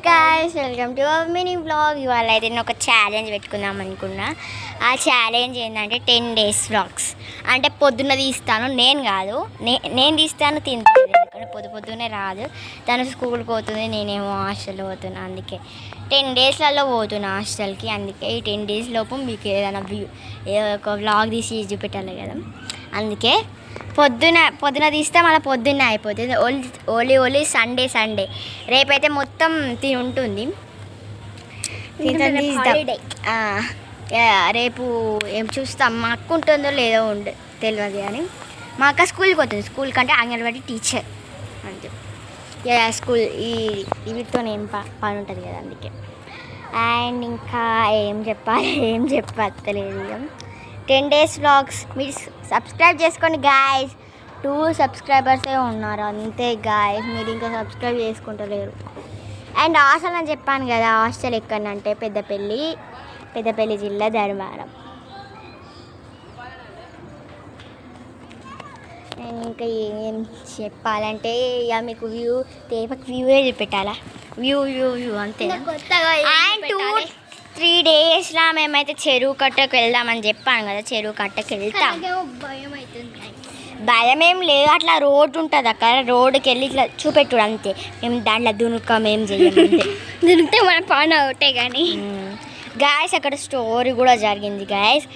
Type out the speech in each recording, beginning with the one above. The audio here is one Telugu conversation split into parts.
guys, welcome to a mini vlog. ఇవాళ అయితే నేను ఒక ఛాలెంజ్ పెట్టుకుందాం అనుకున్నా. ఆ ఛాలెంజ్ ఏంటంటే 10 days vlogs. అంటే పొద్దున్న తీస్తాను, నేను కాదు, నేను తీస్తాను తింటాను. ఎందుకంటే పొద్దున్నే రాదు, తను స్కూల్కి పోతుంది, నేనేమో హాస్టల్లో పోతున్నా. అందుకే 10 daysలలో పోతున్నా హాస్టల్కి. అందుకే ఈ 10 days లోపు మీకు ఏదైనా ఒక వ్లాగ్ తీసి చూపెట్టాలి కదా. అందుకే పొద్దున తీస్తే మళ్ళీ పొద్దున్నే అయిపోతుంది. ఓన్లీ సండే రేపైతే మొత్తం తిని ఉంటుంది. రేపు ఏం చూస్తాం, మా అక్క ఉంటుందో లేదో తెలియదు. కానీ మా అక్క స్కూల్కి పోతుంది. స్కూల్ కంటే అంగన్వాడీ టీచర్ అంతే. స్కూల్ వీటితో ఏం పని ఉంటుంది కదా. అందుకే అండ్ ఇంకా ఏం చెప్పలేదు. 10 days vlogs మీరు సబ్స్క్రైబ్ చేసుకోండి గాయస్. 2 subscribers ఉన్నారు అంతే గాయస్. మీరు ఇంకా సబ్స్క్రైబ్ చేసుకుంటలేరు. అండ్ హాస్టల్ అని చెప్పాను కదా, హాస్టల్ ఎక్కడంటే పెద్దపల్లి జిల్లా ధర్మారం. నేను ఇంకా ఏం చెప్పాలంటే ఇక మీకు వ్యూవే చూపెట్టాలా. వ్యూ అంతే. అండ్ 2-3 daysలో మేమైతే చెరువు కట్టకు వెళ్దామని చెప్పాను కదా. చెరువు కట్టకు వెళ్తాం. భయం ఏం లేదు, అట్లా రోడ్డు ఉంటుంది అక్కడ. రోడ్డుకి వెళ్ళి ఇట్లా చూపెట్టుడు అంతే. మేము దాంట్లో దునుకం ఏం చెయ్యము. దునికితే మన పని ఒకటే. కానీ గాయస్ అక్కడ స్టోరీ కూడా జరిగింది గాయస్.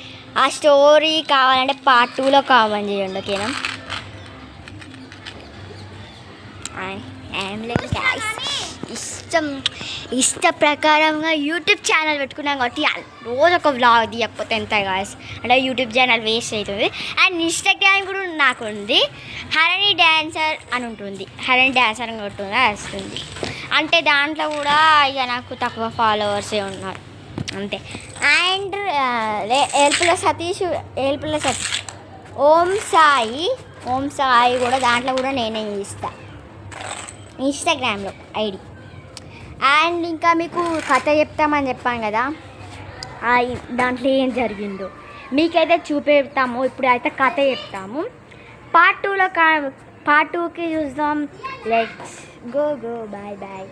ఆ స్టోరీ కావాలంటే part 2లో కావాలని చేయండి, ఓకేనా. ఏం లేదు గాయస్, ఇష్ట ప్రకారంగా యూట్యూబ్ ఛానల్ పెట్టుకున్నాం కాబట్టి రోజు ఒక వ్లాగ్ తీయకపోతే ఎంత గాయస్. అంటే యూట్యూబ్ ఛానల్ వేస్ట్ అవుతుంది. అండ్ ఇన్స్టాగ్రామ్ కూడా నాకు ఉంది, హరణి డ్యాన్సర్ అని ఉంటుంది. హరణి డ్యాన్సర్ అని కొట్టుగా వస్తుంది. అంటే దాంట్లో కూడా ఇక నాకు తక్కువ ఫాలోవర్సే ఉన్నారు అంతే. అండ్ ఏల్పుల సతీష్ ఓం సాయి కూడా దాంట్లో కూడా నేనే ఇస్తాను ఇన్స్టాగ్రామ్లో ఐడి. అండ్ ఇంకా మీకు కథ చెప్తామని చెప్పాను కదా, దాంట్లో ఏం జరిగిందో మీకైతే చూపెడతాము. ఇప్పుడు అయితే కథ చెప్తాము. part 2కి చూద్దాం. Let's go bye.